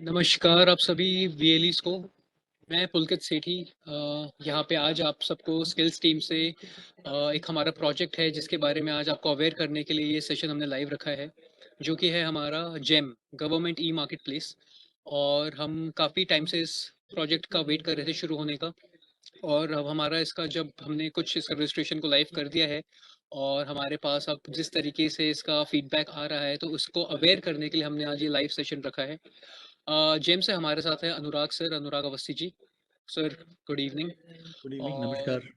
नमस्कार आप सभी वीएलईज को। मैं पुलकित सेठी यहाँ पे आज आप सबको स्किल्स टीम से एक हमारा प्रोजेक्ट है जिसके बारे में आज आपको अवेयर करने के लिए ये सेशन हमने लाइव रखा है, जो कि है हमारा GeM government e market place. और हम काफ़ी टाइम से इस प्रोजेक्ट का वेट कर रहे थे शुरू होने का। और अब हमारा इसका जब हमने कुछ इसका रजिस्ट्रेशन को लाइव कर दिया है और हमारे पास अब जिस तरीके से इसका फीडबैक आ रहा है, तो उसको अवेयर करने के लिए हमने आज ये लाइव सेशन रखा है। जेम से हमारे साथ है Anurag sir, Anurag Awasthi ji. Sir, good evening. Good evening, और नमस्कार।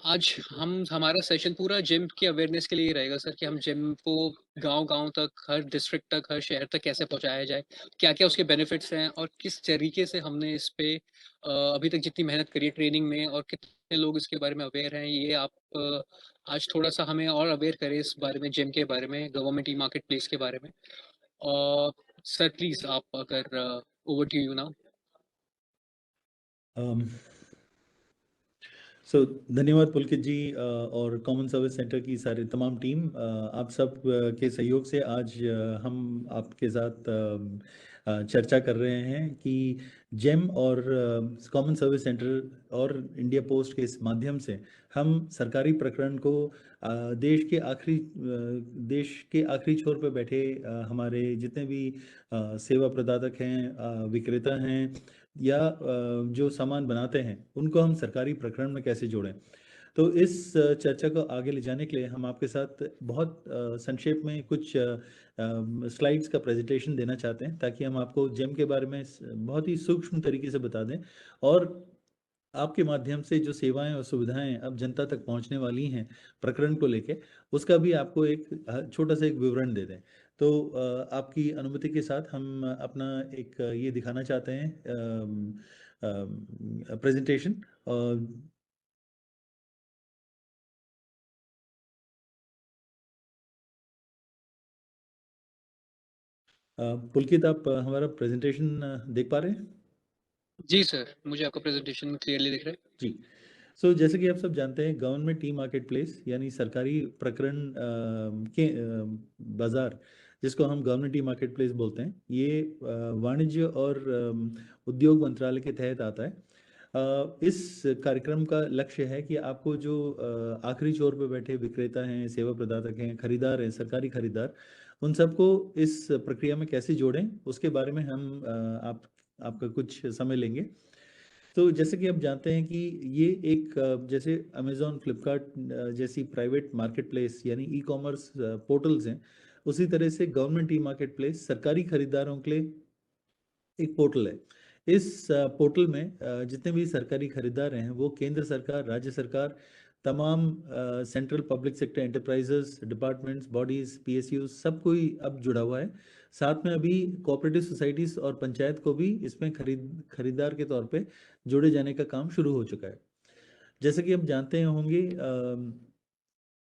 आज हम हमारा सेशन पूरा जिम की अवेयरनेस के लिए ही रहेगा सर, कि हम जिम को गांव-गांव तक, हर डिस्ट्रिक्ट तक, हर शहर तक कैसे पहुंचाया जाए, क्या-क्या उसके बेनिफिट्स हैं और किस तरीके से हमने इस पे अभी तक जितनी मेहनत करी है ट्रेनिंग में और कितने लोग इसके बारे में अवेयर हैं, ये आप आज थोड़ा-सा हमें और अवेयर करें इस बारे में, जिम के बारे में, गवर्नमेंट ई मार्केट प्लेस के बारे में। सर प्लीज़ आप अगर ओवर टू यू नाउ। अम, सो धन्यवाद पुलकित जी और कॉमन सर्विस सेंटर की सारी तमाम टीम, आप सब के सहयोग से आज हम आपके साथ चर्चा कर रहे हैं कि जेम और कॉमन सर्विस सेंटर और इंडिया पोस्ट के इस माध्यम से हम सरकारी प्रकरण को देश के आखिरी छोर पर बैठे हमारे जितने भी सेवा प्रदातक हैं, विक्रेता हैं या जो सामान बनाते हैं, उनको हम सरकारी प्रकरण में कैसे जोड़ें। तो इस चर्चा को आगे ले जाने के लिए हम आपके साथ बहुत संक्षेप में कुछ स्लाइड्स का प्रेजेंटेशन देना चाहते हैं, ताकि हम आपको जेम के बारे में बहुत ही सूक्ष्म तरीके से बता दें और आपके माध्यम से जो सेवाएं और सुविधाएं अब जनता तक पहुंचने वाली हैं प्रकरण को लेके, उसका भी आपको एक छोटा सा एक विवरण दे दें। तो आपकी अनुमति के साथ हम अपना एक ये दिखाना चाहते हैं प्रेजेंटेशन। पुलकित, आप हमारा प्रेजेंटेशन देख पा रहे हैं? जी सर, मुझे आपका प्रेजेंटेशन क्लियरली दिख रहा है। जी। सो जैसे कि आप सब जानते हैं, गवर्नमेंट ई मार्केट प्लेस यानी सरकारी प्रकरण के बाजार, जिसको हम गवर्नमेंट ई मार्केट प्लेस बोलते हैं, ये वाणिज्य और उद्योग मंत्रालय के तहत आता है। इस कार्यक्रम का लक्ष्य है कि आपको जो आखिरी छोर पे बैठे विक्रेता हैं, सेवा प्रदातक हैं, खरीदार हैं, सरकारी खरीदार, उन सबको इस प्रक्रिया में कैसे जोड़ें, उसके बारे में हम आपका कुछ समय लेंगे। तो जैसे कि आप जानते हैं कि ये एक जैसे अमेज़न, फ्लिपकार्ट जैसी प्राइवेट मार्केट प्लेस यानी ई कॉमर्स पोर्टल्स हैं, उसी तरह से गवर्नमेंट ई मार्केट प्लेस सरकारी खरीदारों के लिए एक पोर्टल है। इस पोर्टल में जितने भी सरकारी खरीदार हैं, वो केंद्र सरकार, राज्य सरकार, तमाम central public sector enterprises, departments, bodies, PSUs, सब कोई अब जुड़ा हुआ है। साथ में अभी कोऑपरेटिव सोसाइटीज और पंचायत को भी इसमें खरीदार के तौर पे जोड़े जाने का काम शुरू हो चुका है। जैसे कि आप जानते होंगे,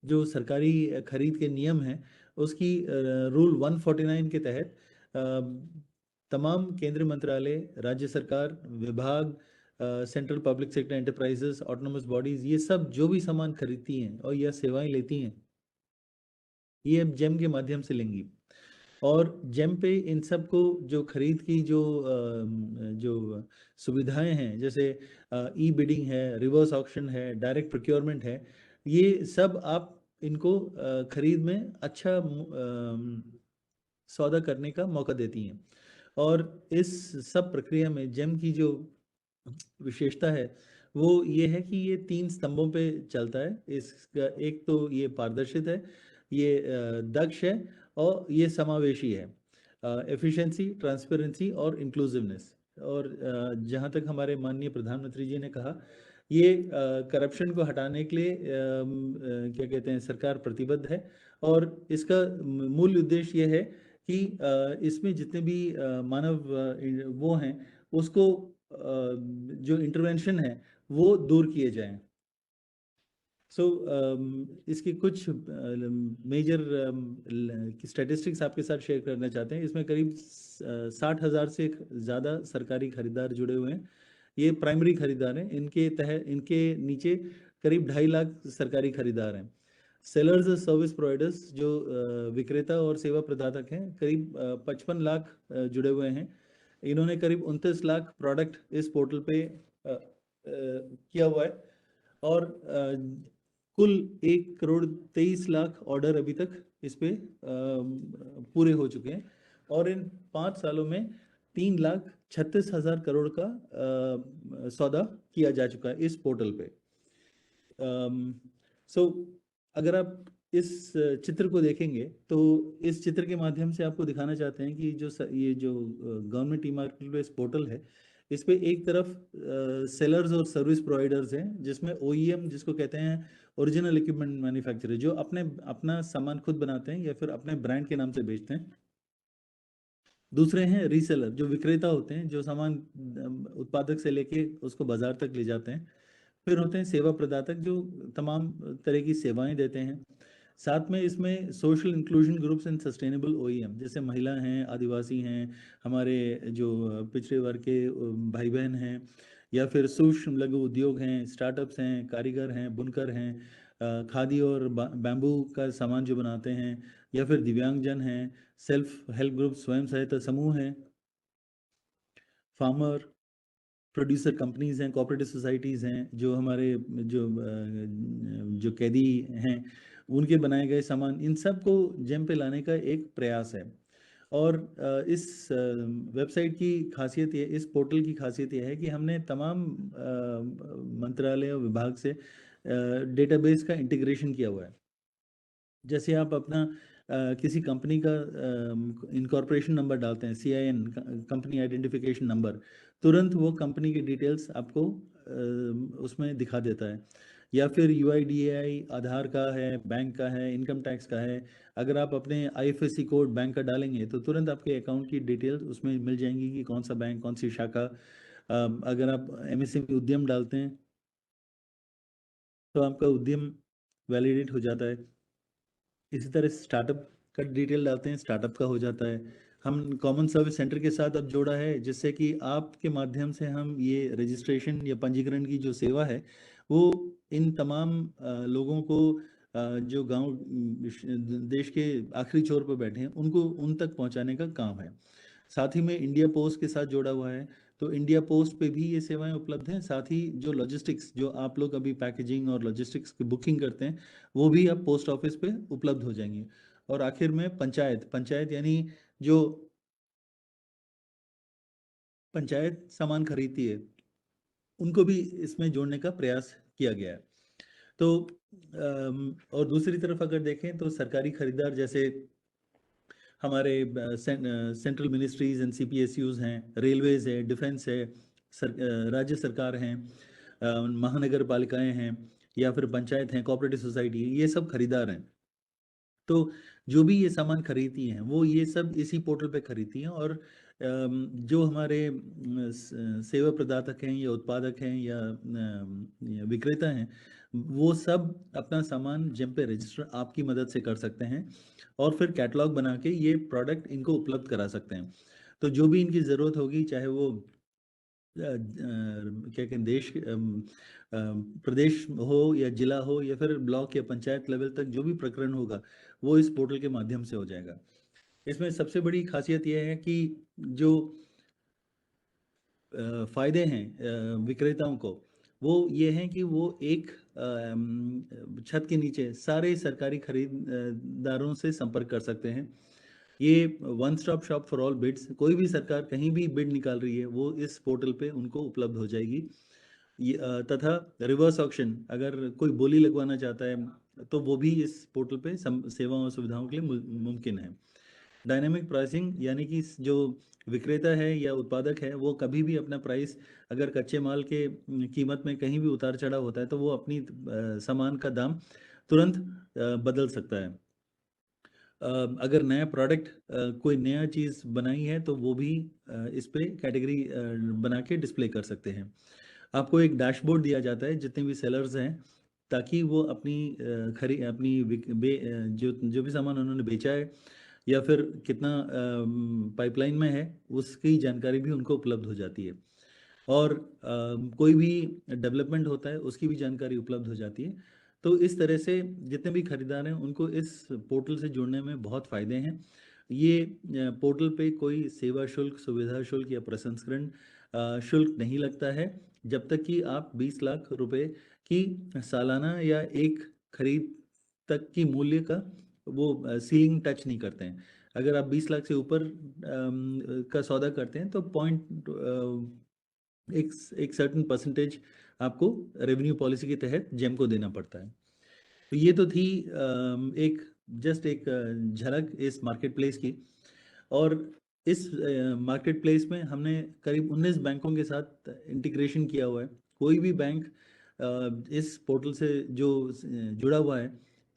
जो सरकारी खरीद के नियम हैं, उसकी रूल 149 के तहत तमाम केंद्रीय मंत्रालय, राज्य सरकार, विभाग, central public sector enterprises, autonomous bodies, ये सब जो भी सामान खरीदती हैं और यह सेवाएं लेती हैं, ये अब जेम के माध्यम से लेंगी। और जेम पे इन सब को जो खरीद की जो सुविधाएं हैं, जैसे ई बिडिंग है, रिवर्स ऑक्शन है, डायरेक्ट प्रोक्योरमेंट है, ये सब आप इनको खरीद में अच्छा सौदा करने का मौका देती हैं। और इस सब प्रक्रिया में जेम की जो विशेषता है, वो ये है कि ये 3 स्तंभों पे चलता है। इसका एक तो ये पारदर्शित है, ये दक्ष है और ये समावेशी है। एफिशिएंसी, ट्रांसपेरेंसी और इंक्लूसिवनेस। और जहाँ तक हमारे माननीय प्रधानमंत्री जी ने कहा, ये करप्शन को हटाने के लिए क्या कहते हैं, सरकार प्रतिबद्ध है। और इसका मूल उद्देश्य ये है कि इसमें जितने भी मानव वो हैं, उसको जो इंटरवेंशन है वो दूर किए जाएं। सो इसकी कुछ मेजर स्टैटिस्टिक्स आपके साथ शेयर करना चाहते हैं। इसमें करीब 60,000 से ज़्यादा सरकारी खरीदार जुड़े हुए हैं। ये प्राइमरी खरीदार हैं, इनके तहत इनके नीचे करीब 2.5 लाख सरकारी खरीदार हैं। सेलर्स और सर्विस प्रोवाइडर्स जो विक्रेता और सेवा प्रदाता हैं, करीब 55 लाख जुड़े हुए हैं। इन्होंने करीब 29 लाख प्रोडक्ट इस पोर्टल पे किया हुआ है और कुल 1 करोड़ 23 लाख ऑर्डर अभी तक इस पे पूरे हो चुके हैं और इन 5 सालों में 3,36,000 करोड़ का सौदा किया जा चुका है इस पोर्टल पे। सो अगर आप इस चित्र को देखेंगे तो इस चित्र के माध्यम से आपको दिखाना चाहते हैं कि ये जो government e market place portal है, इस पे एक तरफ सेलर्स और सर्विस प्रोवाइडर्स हैं, जिसमें ओईएम जिसको कहते हैं ओरिजिनल इक्विपमेंट मैन्युफैक्चरर, जो अपना सामान खुद बनाते हैं या फिर अपने ब्रांड के नाम से बेचते हैं। दूसरे हैं रीसेलर, जो विक्रेता होते हैं, जो सामान उत्पादक से लेके उसको बाजार तक ले जाते हैं। फिर होते हैं सेवा प्रदातक, जो तमाम तरह की सेवाएं देते हैं। साथ में इसमें social inclusion groups and sustainable OEM, जैसे महिला हैं, आदिवासी हैं, हमारे जो पिछड़े वर्ग के भाई बहन हैं, या फिर सूक्ष्म लघु उद्योग हैं, स्टार्टअप्स हैं, कारीगर हैं, बुनकर हैं, खादी और बैम्बू का सामान जो बनाते हैं, या फिर दिव्यांगजन हैं, सेल्फ हेल्प ग्रुप स्वयं सहायता समूह हैं, फार्मर प्रोड्यूसर कंपनीज हैं, कोऑपरेटिव सोसाइटीज़ हैं, जो हमारे जो कैदी हैं उनके बनाए गए सामान, इन सब को जेम पे लाने का एक प्रयास है। और इस वेबसाइट की खासियत ये, इस पोर्टल की खासियत ये है कि हमने तमाम मंत्रालय और विभाग से डेटाबेस का इंटीग्रेशन किया हुआ है। जैसे आप अपना किसी कंपनी का इनकॉर्पोरेशन नंबर डालते हैं, CIN कंपनी आइडेंटिफिकेशन नंबर, तुरंत वो कंपनी की डिटेल्स आपको उसमें दिखा देता है। या फिर UIDAI आधार का है, बैंक का है, इनकम टैक्स का है। अगर आप अपने IFSC कोड बैंक का डालेंगे तो तुरंत आपके अकाउंट की डिटेल्स उसमें मिल जाएंगी कि कौन सा बैंक, कौन सी शाखा। अगर आप MSME उद्यम डालते हैं तो आपका उद्यम वैलिडेट हो जाता है। इसी तरह स्टार्टअप का डिटेल डालते हैं, स्टार्टअप का हो जाता है। हम कॉमन सर्विस सेंटर के साथ अब जोड़ा है, जिससे कि आपके माध्यम से हम ये रजिस्ट्रेशन या पंजीकरण की जो सेवा है वो इन तमाम लोगों को जो गांव देश के आखिरी छोर पर बैठे हैं उनको उन तक पहुंचाने का काम है। साथ ही में इंडिया पोस्ट के साथ जोड़ा हुआ है, तो इंडिया पोस्ट पे भी ये सेवाएं उपलब्ध हैं। साथ ही जो लॉजिस्टिक्स, जो आप लोग अभी पैकेजिंग और लॉजिस्टिक्स की बुकिंग करते हैं, वो भी अब पोस्ट ऑफिस पे उपलब्ध हो जाएंगे। और आखिर में पंचायत, पंचायत यानी जो पंचायत सामान खरीदती है, उनको भी इसमें जोड़ने का प्रयास किया गया है। तो और दूसरी तरफ अगर देखें तो सरकारी खरीदार, जैसे हमारे सेंट्रल मिनिस्ट्रीज एंड CPSUs हैं, रेलवेज है, डिफेंस है, राज्य सरकार हैं, महानगर पालिकाएं हैं, या फिर पंचायत हैं, कोऑपरेटिव सोसाइटी है, ये सब खरीदार हैं। तो जो भी ये सामान खरीदती हैं वो ये सब इसी पोर्टल पे खरीदती हैं। और जो हमारे सेवा प्रदातक हैं या उत्पादक हैं या विक्रेता हैं, वो सब अपना सामान जेम पे रजिस्टर आपकी मदद से कर सकते हैं और फिर कैटलॉग बना के ये प्रोडक्ट इनको उपलब्ध करा सकते हैं। तो जो भी इनकी ज़रूरत होगी, चाहे वो क्या कहते हैं, प्रदेश हो या जिला हो या फिर ब्लॉक या पंचायत लेवल तक, जो भी प्रकरण होगा वो इस पोर्टल के माध्यम से हो जाएगा। इसमें सबसे बड़ी खासियत यह है कि जो फायदे हैं विक्रेताओं को, वो ये हैं कि वो एक छत के नीचे सारे सरकारी खरीदारों से संपर्क कर सकते हैं। ये one stop shop for all bids, कोई भी सरकार कहीं भी बिड निकाल रही है वो इस पोर्टल पे उनको उपलब्ध हो जाएगी। तथा रिवर्स ऑक्शन, अगर कोई बोली लगवाना चाहता है तो वो भी इस पोर्टल पे सेवाओं और सुविधाओं के लिए मुमकिन है। डायनेमिक प्राइसिंग, यानी कि जो विक्रेता है या उत्पादक है वो कभी भी अपना प्राइस, अगर कच्चे माल के कीमत में कहीं भी उतार चढ़ाव होता है तो वो अपनी सामान का दाम तुरंत बदल सकता है। अगर नया प्रोडक्ट, कोई नया चीज़ बनाई है तो वो भी इस पे कैटेगरी बना के डिस्प्ले कर सकते हैं। आपको एक डैशबोर्ड दिया जाता है जितने भी सेलर्स हैं, ताकि वो अपनी जो भी सामान उन्होंने बेचा है या फिर कितना पाइपलाइन में है, उसकी जानकारी भी उनको उपलब्ध हो जाती है। और कोई भी डेवलपमेंट होता है उसकी भी जानकारी उपलब्ध हो जाती है। तो इस तरह से जितने भी खरीदार हैं उनको इस पोर्टल से जुड़ने में बहुत फ़ायदे हैं। ये पोर्टल पे कोई सेवा शुल्क, सुविधा शुल्क या प्रसंस्करण शुल्क नहीं लगता है, जब तक कि आप 20 लाख रुपए की सालाना या एक खरीद तक की मूल्य का वो सीलिंग टच नहीं करते हैं। अगर आप 20 लाख से ऊपर का सौदा करते हैं तो एक सर्टेन परसेंटेज आपको रेवेन्यू पॉलिसी के तहत जेम को देना पड़ता है। तो ये तो थी एक जस्ट एक झलक इस मार्केट प्लेस की। और इस मार्केट प्लेस में हमने करीब 19 बैंकों के साथ इंटीग्रेशन किया हुआ है। कोई भी बैंक इस पोर्टल से जो जुड़ा हुआ है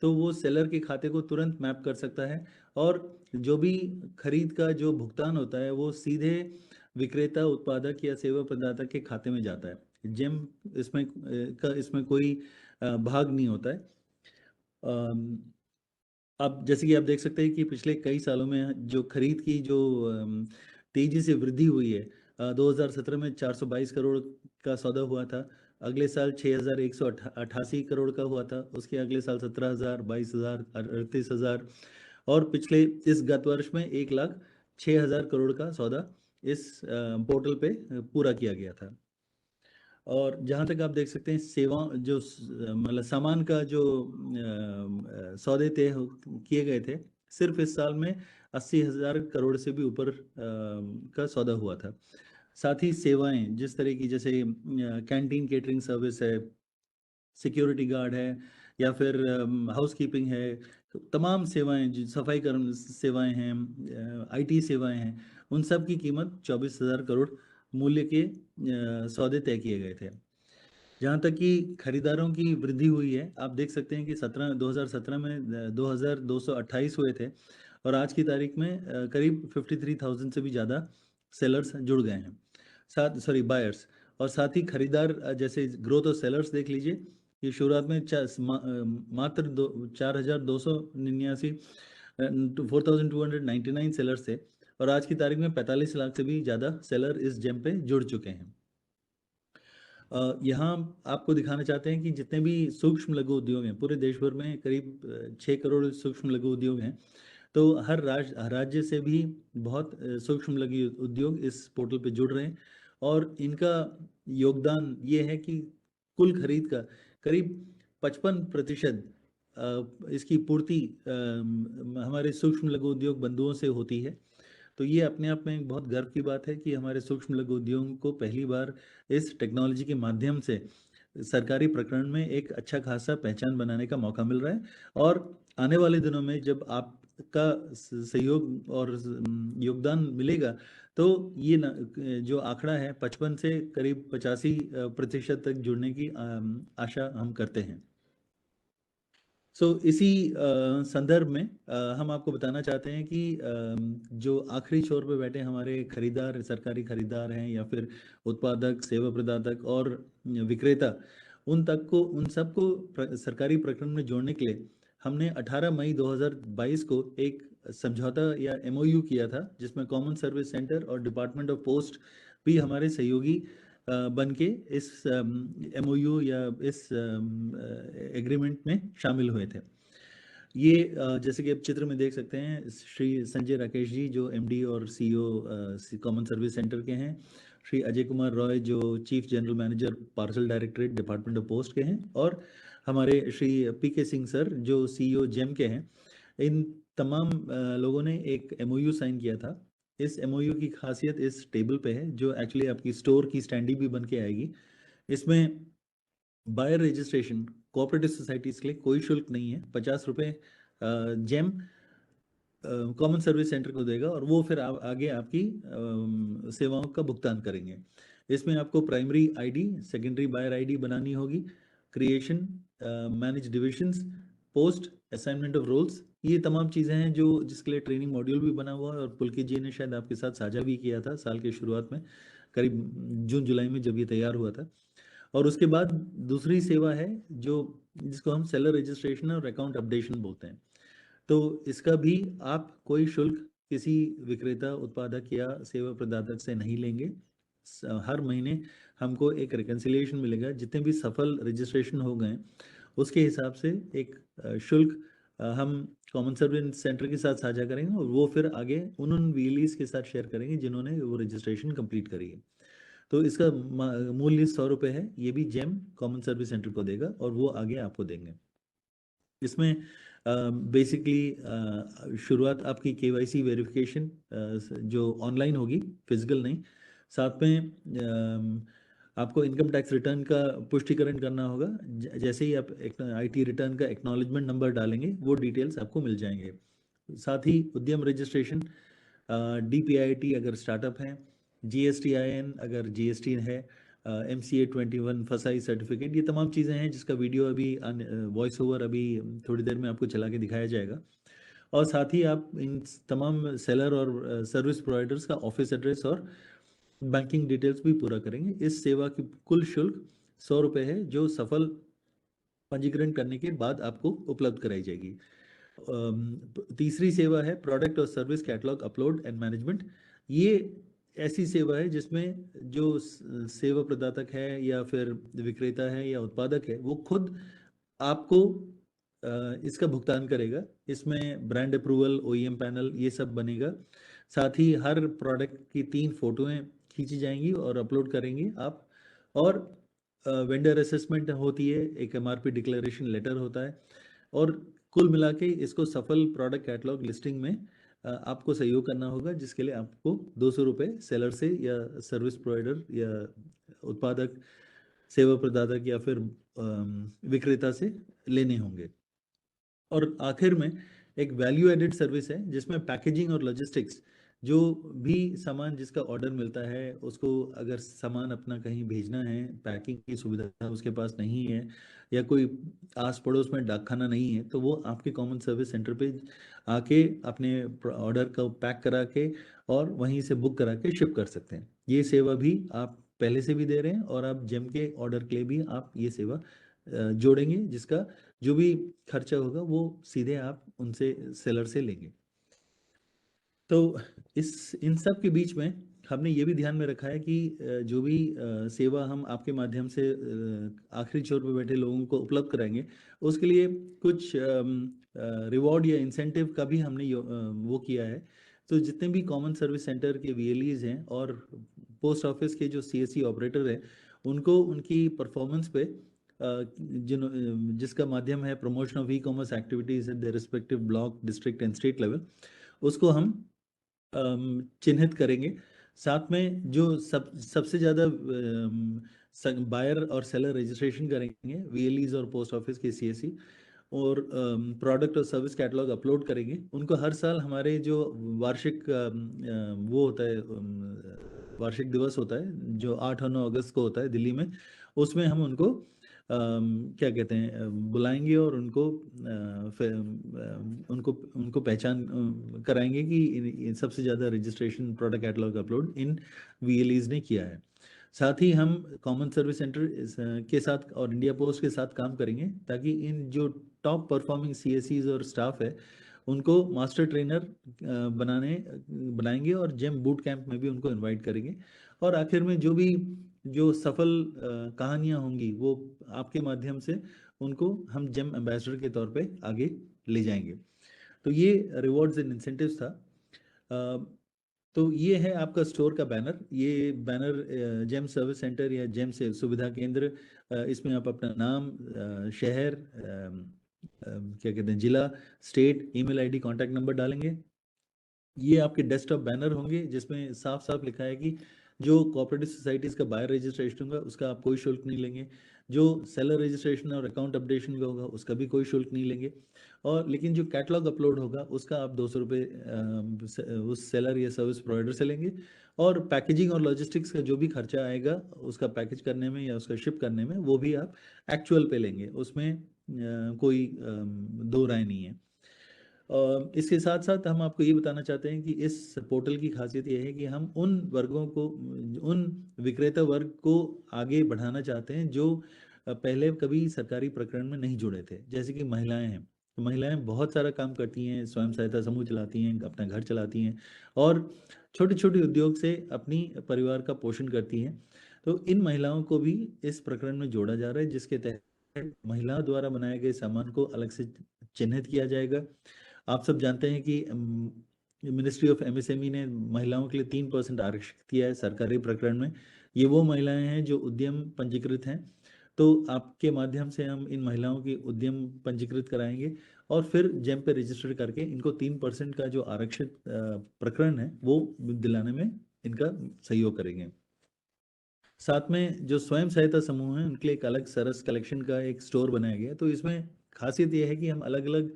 तो वो सेलर के खाते को तुरंत मैप कर सकता है, और जो भी खरीद का जो भुगतान होता है वो सीधे विक्रेता, उत्पादक या सेवा प्रदाता के खाते में जाता है। जेम इसमें कोई भाग नहीं होता है। अब जैसे कि आप देख सकते हैं कि पिछले कई सालों में जो खरीद की जो तेजी से वृद्धि हुई है, 2017 में 422 करोड़ का सौदा हुआ था। अगले साल 6,188 करोड़ का हुआ था। उसके अगले साल 17,000, 22,000, 38,000, और पिछले इस गत वर्ष में 1,06,000 करोड़ का सौदा इस पोर्टल पे पूरा किया गया था। और जहाँ तक आप देख सकते हैं सेवा जो मतलब सामान का जो सौदे तय किए गए थे, सिर्फ इस साल में 80,000 करोड़ से भी ऊपर का सौदा हुआ था। साथ ही सेवाएं जिस तरह की, जैसे कैंटीन केटरिंग सर्विस है, सिक्योरिटी गार्ड है, या फिर हाउस कीपिंग है, तो तमाम सेवाएं जो सफाई कर्म सेवाएं हैं, आईटी सेवाएं हैं, उन सब की कीमत 24,000 करोड़ मूल्य के सौदे तय किए गए थे। जहाँ तक कि खरीदारों की वृद्धि हुई है, आप देख सकते हैं कि 2017 में 2,228 हुए थे, और आज की तारीख में करीब 53,000 से भी ज़्यादा सेलर्स जुड़ गए हैं, बायर्स। और साथ ही खरीदार जैसे ग्रोथ ऑफ सेलर्स देख लीजिए, ये शुरुआत में मात्र 4,299 4,299 सेलर्स थे, और आज की तारीख में 45 लाख से भी ज़्यादा सेलर इस जेम पे जुड़ चुके हैं। यहाँ आपको दिखाना चाहते हैं कि जितने भी सूक्ष्म लघु उद्योग हैं, पूरे देश भर में करीब 6 करोड़ सूक्ष्म लघु उद्योग हैं। तो हर राज्य से भी बहुत सूक्ष्म लघु उद्योग इस पोर्टल पे जुड़ रहे हैं, और इनका योगदान ये है कि कुल खरीद का करीब 55% इसकी पूर्ति हमारे सूक्ष्म लघु उद्योग बंधुओं से होती है। तो ये अपने आप में एक बहुत गर्व की बात है कि हमारे सूक्ष्म लघु उद्योगों को पहली बार इस टेक्नोलॉजी के माध्यम से सरकारी प्रकरण में एक अच्छा खासा पहचान बनाने का मौका मिल रहा है। और आने वाले दिनों में जब आपका सहयोग और योगदान मिलेगा, तो ये जो आंकड़ा है 55 से करीब 85% तक जुड़ने की आशा हम करते हैं। इसी संदर्भ में हम आपको बताना चाहते हैं कि जो आखिरी छोर पे बैठे हमारे खरीदार, सरकारी खरीदार हैं, या फिर उत्पादक, सेवा प्रदातक और विक्रेता, उन सबको सरकारी प्रकरण में जोड़ने के लिए हमने 18 मई 2022 को एक समझौता या एमओयू किया था, जिसमें कॉमन सर्विस सेंटर और डिपार्टमेंट ऑफ पोस्ट भी हमारे सहयोगी बन के इस एमओयू या इस एग्रीमेंट में शामिल हुए थे। ये जैसे कि आप चित्र में देख सकते हैं, श्री संजय राकेश जी जो एमडी और सीईओ कॉमन सर्विस सेंटर के हैं, श्री अजय कुमार रॉय जो chief general manager parcel directorate department of post के हैं, और हमारे श्री पीके सिंह सर जो सीईओ जेम के हैं। इन तमाम लोगों ने एक एमओयू साइन किया था। इस एमओयू की खासियत इस टेबल पे है, जो एक्चुअली आपकी स्टोर की स्टैंडी भी बन के आएगी। इसमें बायर रजिस्ट्रेशन कोऑपरेटिव सोसाइटीज के लिए कोई शुल्क नहीं है। 50 रुपये जेम कॉमन सर्विस सेंटर को देगा, और वो फिर आगे आपकी सेवाओं का भुगतान करेंगे। इसमें आपको primary ID, secondary buyer ID बनानी होगी, creation, manage divisions, post, assignment of roles, ये तमाम चीज़ें हैं जो जिसके लिए ट्रेनिंग मॉड्यूल भी बना हुआ है, और पुलकित जी ने शायद आपके साथ साझा भी किया था साल के शुरुआत में, करीब जून जुलाई में जब ये तैयार हुआ था। और उसके बाद दूसरी सेवा है जो जिसको हम सेलर रजिस्ट्रेशन और अकाउंट अपडेशन बोलते हैं। तो इसका भी आप कोई शुल्क किसी विक्रेता, उत्पादक या सेवा प्रदाता से नहीं लेंगे। हर महीने हमको एक रिकन्सिलिएशन मिलेगा। जितने भी सफल रजिस्ट्रेशन हो गए उसके हिसाब से एक शुल्क हम कॉमन सर्विस सेंटर के साथ साझा करेंगे और वो फिर आगे उन वीएलईज के साथ शेयर करेंगे जिन्होंने वो रजिस्ट्रेशन कंप्लीट करी है। तो इसका मूल्य 100 रुपये है, ये भी जेम कॉमन सर्विस सेंटर को देगा और वो आगे आपको देंगे। इसमें बेसिकली शुरुआत आपकी केवाईसी वेरिफिकेशन जो ऑनलाइन होगी, फिजिकल नहीं। साथ में आपको इनकम टैक्स रिटर्न का पुष्टिकरण करना होगा। जैसे ही आप आईटी रिटर्न का एक्नॉलेजमेंट नंबर डालेंगे वो डिटेल्स आपको मिल जाएंगे। साथ ही उद्यम रजिस्ट्रेशन, डीपीआईटी अगर स्टार्टअप है, जीएसटीआईएन अगर जीएसटी है, MCA 21 फसाई सर्टिफिकेट, ये तमाम चीज़ें हैं जिसका वीडियो अभी वॉइस ओवर अभी थोड़ी देर में आपको चला के दिखाया जाएगा। और साथ ही आप इन तमाम सेलर और सर्विस प्रोवाइडर्स का ऑफिस एड्रेस और बैंकिंग डिटेल्स भी पूरा करेंगे। इस सेवा की कुल शुल्क 100 रुपये है, जो सफल पंजीकरण करने के बाद आपको उपलब्ध कराई जाएगी। तीसरी सेवा है प्रोडक्ट और service catalogue upload and management. ये ऐसी सेवा है जिसमें जो सेवा प्रदातक है या फिर विक्रेता है या उत्पादक है वो खुद आपको इसका भुगतान करेगा। इसमें ब्रांड अप्रूवल, OEM पैनल, ये सब बनेगा। साथ ही हर प्रोडक्ट की 3 फोटोएं खींची जाएंगी और अपलोड करेंगे आप। और वेंडर असेसमेंट होती है, एक MRP डिक्लेरेशन लेटर होता है। और कुल मिला के इसको सफल प्रोडक्ट कैटलॉग लिस्टिंग में आपको सहयोग करना होगा, जिसके लिए आपको 200 रुपये सेलर से या सर्विस प्रोवाइडर या उत्पादक, सेवा प्रदाता या फिर विक्रेता से लेने होंगे। और आखिर में एक वैल्यू एडेड सर्विस है जिसमें पैकेजिंग और लॉजिस्टिक्स, जो भी सामान जिसका ऑर्डर मिलता है उसको अगर सामान अपना कहीं भेजना है, पैकिंग की सुविधा उसके पास नहीं है या कोई आस पड़ोस में डाकखाना नहीं है, तो वो आपके कॉमन सर्विस सेंटर पे आके अपने ऑर्डर को पैक करा के और वहीं से बुक करा के शिप कर सकते हैं। ये सेवा भी आप पहले से भी दे रहे हैं और आप जेम के ऑर्डर के लिए भी आप ये सेवा जोड़ेंगे, जिसका जो भी खर्चा होगा वो सीधे आप उनसे सेलर से लेंगे। तो इन सब के बीच में हमने ये भी ध्यान में रखा है कि जो भी सेवा हम आपके माध्यम से आखिरी छोर पर बैठे लोगों को उपलब्ध कराएंगे, उसके लिए कुछ रिवॉर्ड या इंसेंटिव का भी हमने वो किया है। तो जितने भी कॉमन सर्विस सेंटर के VLEs हैं और पोस्ट ऑफिस के जो CSC ऑपरेटर हैं, उनको उनकी परफॉर्मेंस पे जिसका माध्यम है promotion of e-commerce activities at the respective block, district and state level, उसको हम चिन्हित करेंगे। साथ में जो सबसे ज़्यादा बायर और सेलर रजिस्ट्रेशन करेंगे, VLEs और पोस्ट ऑफिस के CSC, और प्रोडक्ट और सर्विस कैटलॉग अपलोड करेंगे, उनको हर साल हमारे जो वार्षिक वो होता है, वार्षिक दिवस होता है जो 8 और 9 अगस्त को होता है दिल्ली में, उसमें हम उनको क्या कहते हैं बुलाएंगे और उनको उनको पहचान कराएंगे कि सबसे ज़्यादा registration product catalogue upload in VLEs ने किया है। साथ ही हम कॉमन सर्विस सेंटर के साथ और इंडिया पोस्ट के साथ काम करेंगे ताकि इन जो टॉप परफॉर्मिंग CSCs और स्टाफ है उनको मास्टर ट्रेनर बनाएंगे और जेम बूट कैंप में भी उनको इनवाइट करेंगे। और आखिर में जो सफल कहानियां होंगी वो आपके माध्यम से उनको हम जेम एम्बेसडर के तौर पे आगे ले जाएंगे। तो ये रिवॉर्ड्स एंड इंसेंटिव्स था। तो ये है आपका स्टोर का बैनर। ये बैनर जेम सर्विस सेंटर या जेम से सुविधा केंद्र, इसमें आप अपना नाम, शहर, क्या कहते हैं, जिला, state, email ID, contact number डालेंगे। ये आपके डेस्कटॉप बैनर होंगे जिसमें साफ साफ लिखा है कि जो कोऑपरेटिव सोसाइटीज़ का बायर रजिस्ट्रेशन होगा उसका आप कोई शुल्क नहीं लेंगे, जो सेलर रजिस्ट्रेशन और अकाउंट अपडेशन का होगा उसका भी कोई शुल्क नहीं लेंगे, और लेकिन जो कैटलॉग अपलोड होगा उसका आप 200 रुपये उस सेलर या सर्विस प्रोवाइडर से लेंगे। और पैकेजिंग और लॉजिस्टिक्स का जो भी खर्चा आएगा उसका पैकेज करने में या उसका शिप करने में, वो भी आप एक्चुअल पे लेंगे, उसमें कोई दो राय नहीं है। इसके साथ साथ हम आपको ये बताना चाहते हैं कि इस पोर्टल की खासियत ये है कि हम उन वर्गों को, उन विक्रेता वर्ग को आगे बढ़ाना चाहते हैं जो पहले कभी सरकारी प्रकरण में नहीं जुड़े थे। जैसे कि महिलाएं हैं, तो महिलाएं बहुत सारा काम करती हैं, स्वयं सहायता समूह चलाती हैं, अपना घर चलाती हैं और छोटे छोटे उद्योग से अपनी परिवार का पोषण करती हैं। तो इन महिलाओं को भी इस प्रकरण में जोड़ा जा रहा है, जिसके तहत महिलाओं द्वारा बनाए गए सामान को अलग से चिन्हित किया जाएगा। आप सब जानते हैं कि मिनिस्ट्री ऑफ एमएसएमई ने महिलाओं के लिए 3% आरक्षित किया है सरकारी प्रकरण में। ये वो महिलाएं हैं जो उद्यम पंजीकृत हैं, तो आपके माध्यम से हम इन महिलाओं की उद्यम पंजीकृत कराएंगे और फिर जेम पे रजिस्टर करके इनको 3% का जो आरक्षित प्रकरण है वो दिलाने में इनका सहयोग करेंगे। साथ में जो स्वयं सहायता समूह हैं उनके लिए एक अलग सरस कलेक्शन का एक स्टोर बनाया गया है। तो इसमें खासियत ये है कि हम अलग अलग,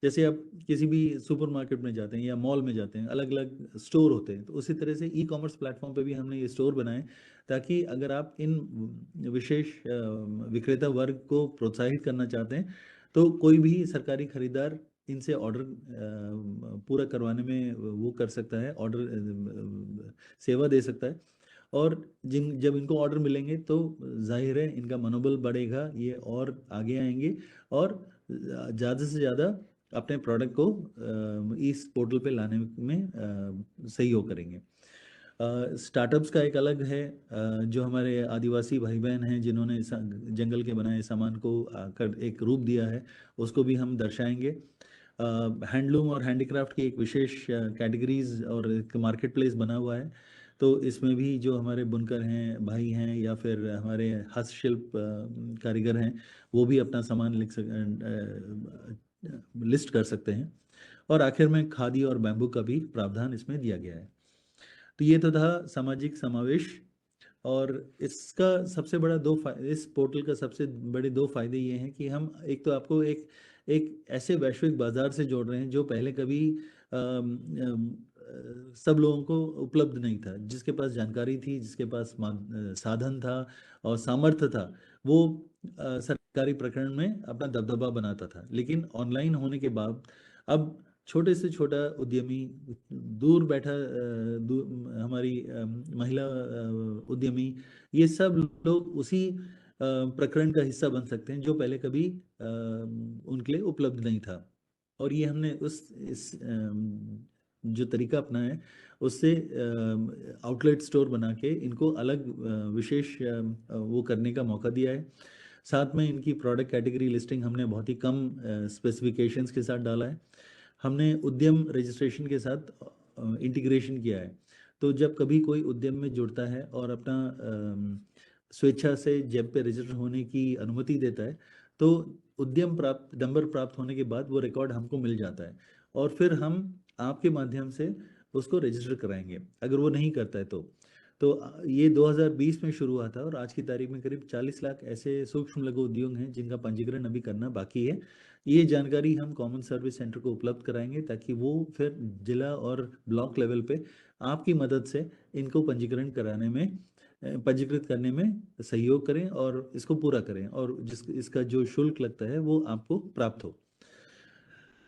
जैसे आप किसी भी सुपरमार्केट में जाते हैं या मॉल में जाते हैं, अलग अलग स्टोर होते हैं, तो उसी तरह से ई कॉमर्स प्लेटफॉर्म पे भी हमने ये स्टोर बनाए ताकि अगर आप इन विशेष विक्रेता वर्ग को प्रोत्साहित करना चाहते हैं तो कोई भी सरकारी खरीदार इनसे ऑर्डर पूरा करवाने में वो कर सकता है, ऑर्डर सेवा दे सकता है। और जब इनको ऑर्डर मिलेंगे तो जाहिर है इनका मनोबल बढ़ेगा, ये और आगे आएंगे और ज़्यादा से ज़्यादा अपने प्रोडक्ट को इस पोर्टल पे लाने में सहयोग करेंगे। स्टार्टअप्स का एक अलग है, जो हमारे आदिवासी भाई बहन हैं जिन्होंने जंगल के बनाए सामान को आकर एक रूप दिया है, उसको भी हम दर्शाएंगे। हैंडलूम और हैंडीक्राफ्ट की एक विशेष कैटेगरीज और एक मार्केट प्लेस बना हुआ है, तो इसमें भी जो हमारे बुनकर हैं भाई हैं या फिर हमारे हस्तशिल्प कारीगर हैं वो भी अपना सामान लिस्ट कर सकते हैं। और आखिर में खादी और बैम्बू का भी प्रावधान इसमें दिया गया है। तो ये तो था सामाजिक समावेश। और इसका सबसे बड़ा इस पोर्टल का सबसे बड़े दो फायदे ये हैं कि हम एक तो आपको एक एक ऐसे वैश्विक बाजार से जोड़ रहे हैं जो पहले कभी सब लोगों को उपलब्ध नहीं था। जिसके पास जानकारी थी, जिसके पास साधन था और सामर्थ्य था, वो सरकारी प्रकरण में अपना दबदबा बनाता था। लेकिन ऑनलाइन होने के बाद अब छोटे से छोटा उद्यमी, दूर बैठा हमारी महिला उद्यमी, ये सब लोग उसी प्रकरण का हिस्सा बन सकते हैं जो पहले कभी उनके लिए उपलब्ध नहीं था। और ये हमने इस जो तरीका अपनाया है उससे आउटलेट स्टोर बना के इनको अलग विशेष वो करने का मौका दिया है। साथ में इनकी प्रोडक्ट कैटेगरी लिस्टिंग हमने बहुत ही कम स्पेसिफिकेशंस के साथ डाला है। हमने उद्यम रजिस्ट्रेशन के साथ इंटीग्रेशन किया है। तो जब कभी कोई उद्यम में जुड़ता है और अपना स्वेच्छा से जेम पे रजिस्टर होने की अनुमति देता है तो उद्यम प्राप्त नंबर प्राप्त होने के बाद वो रिकॉर्ड हमको मिल जाता है और फिर हम आपके माध्यम से उसको रजिस्टर कराएंगे अगर वो नहीं करता है तो ये 2020 में शुरू हुआ था और आज की तारीख में करीब 40 लाख ऐसे सूक्ष्म लघु उद्योग हैं जिनका पंजीकरण अभी करना बाकी है। ये जानकारी हम कॉमन सर्विस सेंटर को उपलब्ध कराएंगे ताकि वो फिर जिला और ब्लॉक लेवल पे आपकी मदद से इनको पंजीकरण कराने में, पंजीकृत करने में सहयोग करें और इसको पूरा करें और इसका जो शुल्क लगता है वो आपको प्राप्त हो।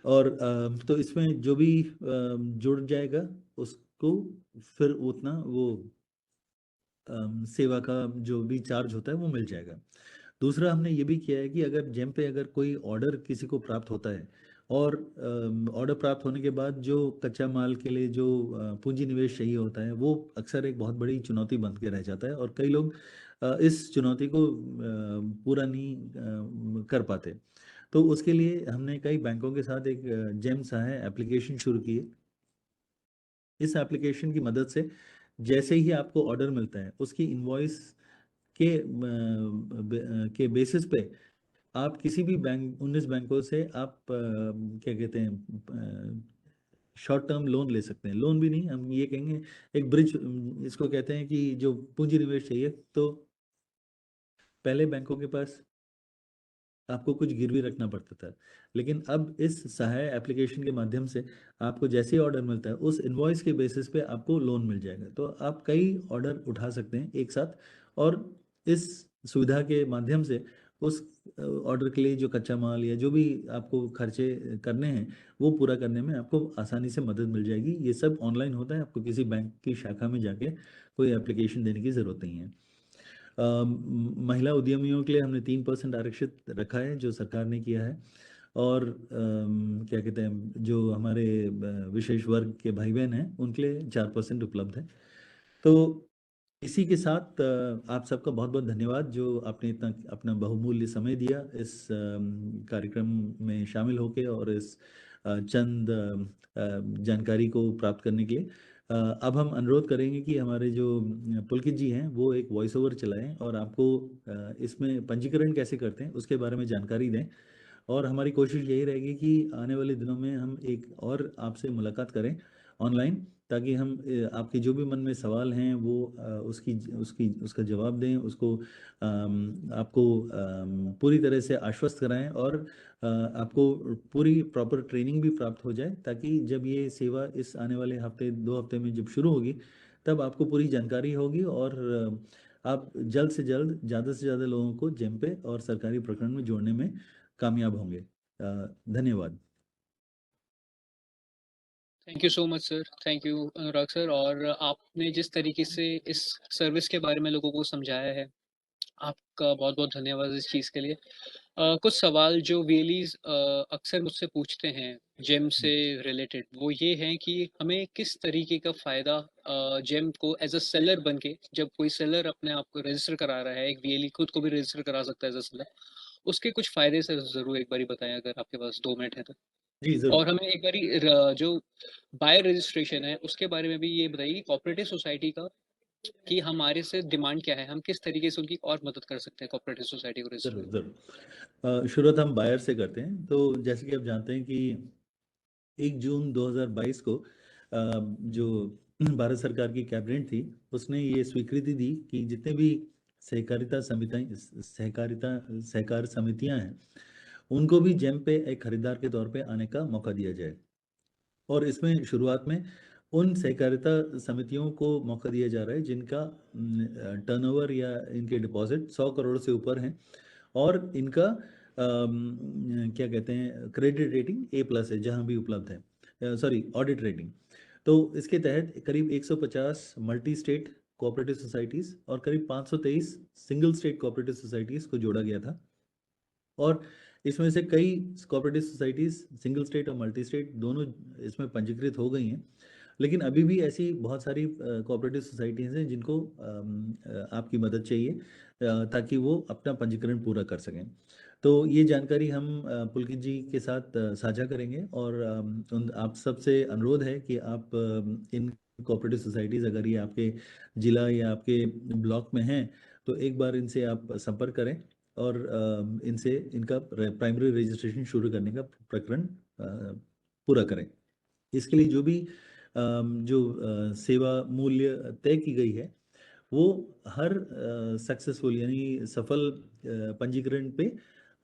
और तो इसमें जो भी जुड़ जाएगा उसको फिर उतना वो सेवा का जो भी चार्ज होता है वो मिल जाएगा। दूसरा हमने ये भी किया है कि अगर जेम पे अगर कोई ऑर्डर किसी को प्राप्त होता है और ऑर्डर प्राप्त होने के बाद जो कच्चा माल के लिए जो पूंजी निवेश चाहिए होता है वो अक्सर एक बहुत बड़ी चुनौती बन के रह जाता है और कई लोग इस चुनौती को पूरा नहीं कर पाते। तो उसके लिए हमने कई बैंकों के साथ एक जेम सहाय एप्लीकेशन शुरू की है। इस एप्लीकेशन की मदद से जैसे ही आपको ऑर्डर मिलता है उसकी इनवॉइस के बेसिस पे आप किसी भी बैंक 19 बैंकों से आप क्या कहते हैं शॉर्ट टर्म लोन ले सकते हैं। लोन भी नहीं, हम ये कहेंगे एक ब्रिज, इसको कहते हैं कि जो पूंजी निवेश चाहिए तो पहले बैंकों के पास आपको कुछ गिरवी रखना पड़ता था, लेकिन अब इस सहाय एप्लीकेशन के माध्यम से आपको जैसे ही ऑर्डर मिलता है उस इनवॉइस के बेसिस पे आपको लोन मिल जाएगा। तो आप कई ऑर्डर उठा सकते हैं एक साथ और इस सुविधा के माध्यम से उस ऑर्डर के लिए जो कच्चा माल या जो भी आपको खर्चे करने हैं वो पूरा करने में आपको आसानी से मदद मिल जाएगी। ये सब ऑनलाइन होता है, आपको किसी बैंक की शाखा में जाके कोई एप्लीकेशन देने की ज़रूरत नहीं है। महिला उद्यमियों के लिए हमने 3% आरक्षित रखा है जो सरकार ने किया है। और क्या कहते हैं जो हमारे विशेष वर्ग के भाई बहन हैं उनके लिए 4% उपलब्ध है। तो इसी के साथ आप सबका बहुत बहुत धन्यवाद जो आपने इतना अपना बहुमूल्य समय दिया इस कार्यक्रम में शामिल होके और इस चंद जानकारी को प्राप्त करने के लिए। अब हम अनुरोध करेंगे कि हमारे जो पुलकित जी हैं वो एक वॉइस ओवर चलाएं और आपको इसमें पंजीकरण कैसे करते हैं उसके बारे में जानकारी दें। और हमारी कोशिश यही रहेगी कि आने वाले दिनों में हम एक और आपसे मुलाकात करें ऑनलाइन, ताकि हम आपके जो भी मन में सवाल हैं वो उसकी उसकी उसका जवाब दें, उसको आपको पूरी तरह से आश्वस्त कराएं और आपको पूरी प्रॉपर ट्रेनिंग भी प्राप्त हो जाए, ताकि जब ये सेवा इस आने वाले हफ्ते 2 हफ्ते में जब शुरू होगी तब आपको पूरी जानकारी होगी और आप जल्द से जल्द ज़्यादा से ज़्यादा लोगों को जेम पे और सरकारी प्रकरण में जोड़ने में कामयाब होंगे। धन्यवाद। Thank you so much sir, thank you Anurag sir. और आपने जिस तरीके से इस सर्विस के बारे में लोगों को समझाया है, आपका बहुत बहुत धन्यवाद इस चीज़ के लिए। कुछ सवाल जो वेलीज अक्सर मुझसे पूछते हैं जेम से रिलेटेड, वो ये हैं कि हमें किस तरीके का फ़ायदा जेम को एज अ सेलर बन के, जब कोई सेलर अपने आप को रजिस्टर करा रहा है, एक वीएलई खुद को भी रजिस्टर करा सकता है एज अ सेलर, उसके कुछ फ़ायदे सर ज़रूर एक बारी बताएं अगर आपके पास 2 मिनट है तो। जी जरूर। और हमें एक बारी जो बाय रजिस्ट्रेशन है उसके बारे में भी ये बताइए कि कोऑपरेटिव सोसाइटी का, कि हमारे से डिमांड क्या है, हम किस तरीके से उनकी और मदद कर सकते हैं कोऑपरेटिव सोसाइटी को रजिस्टर जरूर करने में। जरूर। शुरुआत हम बायर से करते हैं। तो जैसे कि आप जानते हैं कि 1 जून 2022 को जो भारत सरकार की कैबिनेट थी उसने ये स्वीकृति दी कि जितने भी सहकारिता समितियां सहकारिता सहकार समितियां हैं उनको भी जेम पे एक खरीदार के तौर पे आने का मौका दिया जाए। और इसमें शुरुआत में उन सहकारिता समितियों को मौका दिया जा रहा है जिनका टर्नओवर या इनके डिपॉजिट 100 करोड़ से ऊपर हैं और इनका क्या कहते हैं क्रेडिट रेटिंग A+ है जहां भी उपलब्ध है, सॉरी ऑडिट रेटिंग। तो इसके तहत करीब 150 मल्टी स्टेट कोऑपरेटिव सोसाइटीज़ और करीब 523 सिंगल स्टेट कोऑपरेटिव सोसाइटीज़ को जोड़ा गया था। और इसमें से कई कोऑपरेटिव सोसाइटीज़ सिंगल स्टेट और मल्टी स्टेट दोनों इसमें पंजीकृत हो गई हैं, लेकिन अभी भी ऐसी बहुत सारी कोऑपरेटिव सोसाइटीज़ हैं जिनको आपकी मदद चाहिए ताकि वो अपना पंजीकरण पूरा कर सकें। तो ये जानकारी हम पुलकित जी के साथ साझा करेंगे और आप सबसे अनुरोध है कि आप इन कोऑपरेटिव सोसाइटीज़ अगर ये आपके ज़िला या आपके ब्लॉक में हैं तो एक बार इनसे आप संपर्क करें और इनसे इनका प्राइमरी रजिस्ट्रेशन शुरू करने का प्रकरण पूरा करें। इसके लिए जो भी जो सेवा मूल्य तय की गई है वो हर सक्सेसफुल यानी सफल पंजीकरण पे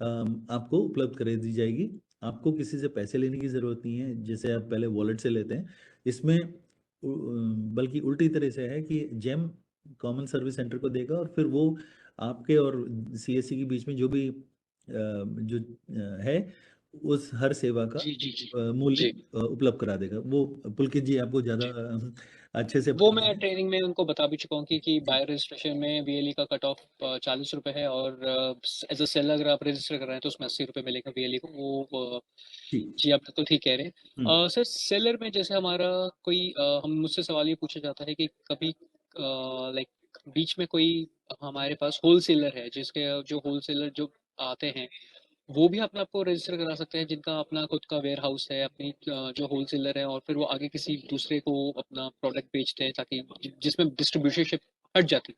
आपको उपलब्ध करा दी जाएगी। आपको किसी से पैसे लेने की ज़रूरत नहीं है जैसे आप पहले वॉलेट से लेते हैं। इसमें बल्कि उल्टी तरह से है कि जेम कॉमन सर्विस सेंटर को देगा और फिर वो आपके और सीएससी के बीच में जो भी जो है उस हर सेवा का जी जी जी मूल्य जी। उपलब्ध करा देगा। वो पुलकित जी आपको ज़्यादा जी, अच्छे से वो बता मैं देंगे। ट्रेनिंग में उनको बता भी चुका हूँ कि जी बाय रजिस्ट्रेशन में वीएलई का कट ऑफ 40 रुपये है, और एज अ सेलर अगर आप रजिस्टर कर रहे हैं तो उसमें 80 रुपये मिलेगा वीएलई को, वो जी। जी आप बिल्कुल ठीक कह रहे हम्म। हैं। सर सेलर में जैसे हमारा कोई हम मुझसे सवाल ये पूछा जाता है कि कभी लाइक बीच में कोई हमारे पास होलसेलर है, जिसके जो होलसेलर जो आते हैं वो भी अपने आप को रजिस्टर करा सकते हैं, जिनका अपना खुद का वेयर हाउस है, अपनी जो होलसेलर है, और फिर वो आगे किसी दूसरे को अपना प्रोडक्ट बेचते हैं, ताकि जिसमें डिस्ट्रीब्यूशनशिप हट जाती,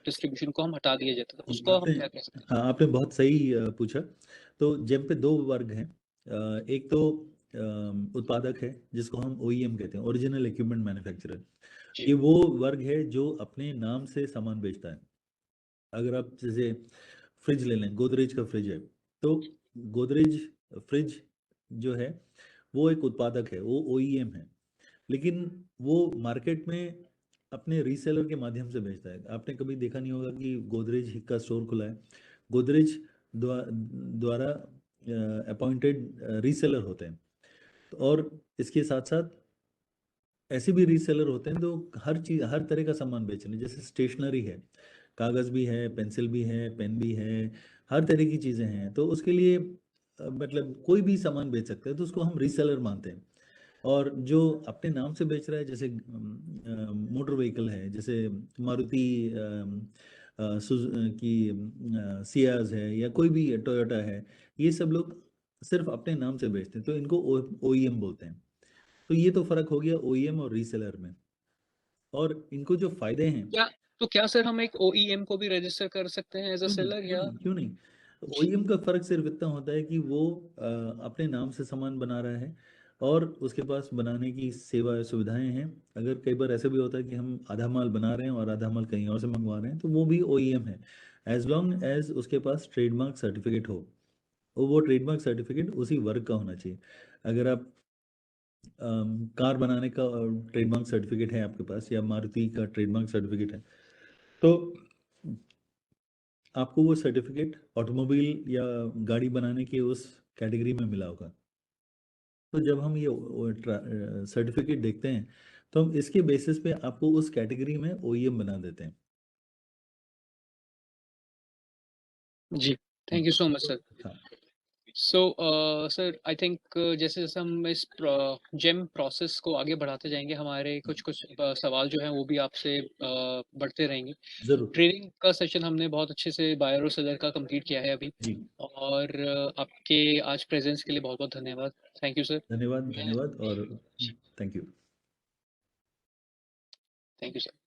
डिस्ट्रीब्यूशन को हम हटा दिया जाता है, तो उसको हम आपने क्या कह सकते हाँ आपने बहुत सही पूछा। तो जेम पे 2 वर्ग हैं। एक तो उत्पादक है जिसको हम OEM कहते हैं, ओरिजिनल इक्विपमेंट मैन्युफैक्चरर। हैं। जी ये वो वर्ग है जो अपने नाम से सामान बेचता है। अगर आप जैसे फ्रिज ले लें, गोदरेज का फ्रिज है तो गोदरेज फ्रिज जो है वो एक उत्पादक है, वो OEM है। लेकिन वो मार्केट में अपने रीसेलर के माध्यम से बेचता है। आपने कभी देखा नहीं होगा कि गोदरेज का स्टोर खुला है। गोदरेज द्वारा अपॉइंटेड रीसेलर होते हैं। और इसके साथ साथ ऐसे भी रीसेलर होते हैं जो हर चीज हर तरह का सामान बेच रहे हैं। जैसे स्टेशनरी है, कागज भी है, पेंसिल भी है, पेन भी है, हर तरह की चीजें हैं। तो उसके लिए मतलब कोई भी सामान बेच सकते हैं तो उसको हम रीसेलर मानते हैं। और जो अपने नाम से बेच रहा है, जैसे मोटर व्हीकल है, जैसे मारुति की सियाज है या कोई भी टोयोटा है, ये सब लोग सिर्फ अपने नाम से बेचते हैं, तो इनको ओईएम बोलते हैं। तो ये तो फर्क हो गया ओईएम और रीसेलर में। और इनको जो फायदे हैं, क्या तो क्या सर हम एक ओईएम को भी रजिस्टर कर सकते हैं एज अ क्यों नहीं सेलर क्यों या? नहीं क्यों नहीं। ओईएम का फर्क सिर्फ इतना होता है कि वो अपने नाम से सामान बना रहा है और उसके पास बनाने की सेवा सुविधाएं हैं। अगर कई बार ऐसा भी होता है कि हम आधा माल बना रहे हैं और आधा माल कहीं और से मंगवा रहे हैं, तो वो भी ओईएम है, एज लॉन्ग एज उसके पास ट्रेडमार्क सर्टिफिकेट हो। वो ट्रेडमार्क सर्टिफिकेट उसी वर्ग का होना चाहिए। अगर आप कार बनाने का ट्रेडमार्क सर्टिफिकेट है आपके पास, या मारुति का ट्रेडमार्क सर्टिफिकेट है, तो आपको वो सर्टिफिकेट ऑटोमोबाइल या गाड़ी बनाने के उस कैटेगरी में मिला होगा। तो जब हम ये सर्टिफिकेट देखते हैं, तो हम इसके बेसिस पे आपको उस कैटेगरी में ओईएम बना देते हैं। जी, thank you so much sir. हाँ, सो सर आई थिंक जैसे जैसे हम इस जेम प्रोसेस को आगे बढ़ाते जाएंगे, हमारे कुछ कुछ सवाल जो हैं वो भी आपसे बढ़ते रहेंगे। जरूर। ट्रेनिंग का सेशन हमने बहुत अच्छे से बायर और सेलर का कंप्लीट किया है अभी। जी, और आपके आज प्रेजेंस के लिए बहुत बहुत धन्यवाद। Thank you sir. धन्यवाद धन्यवाद और thank you. Thank you sir.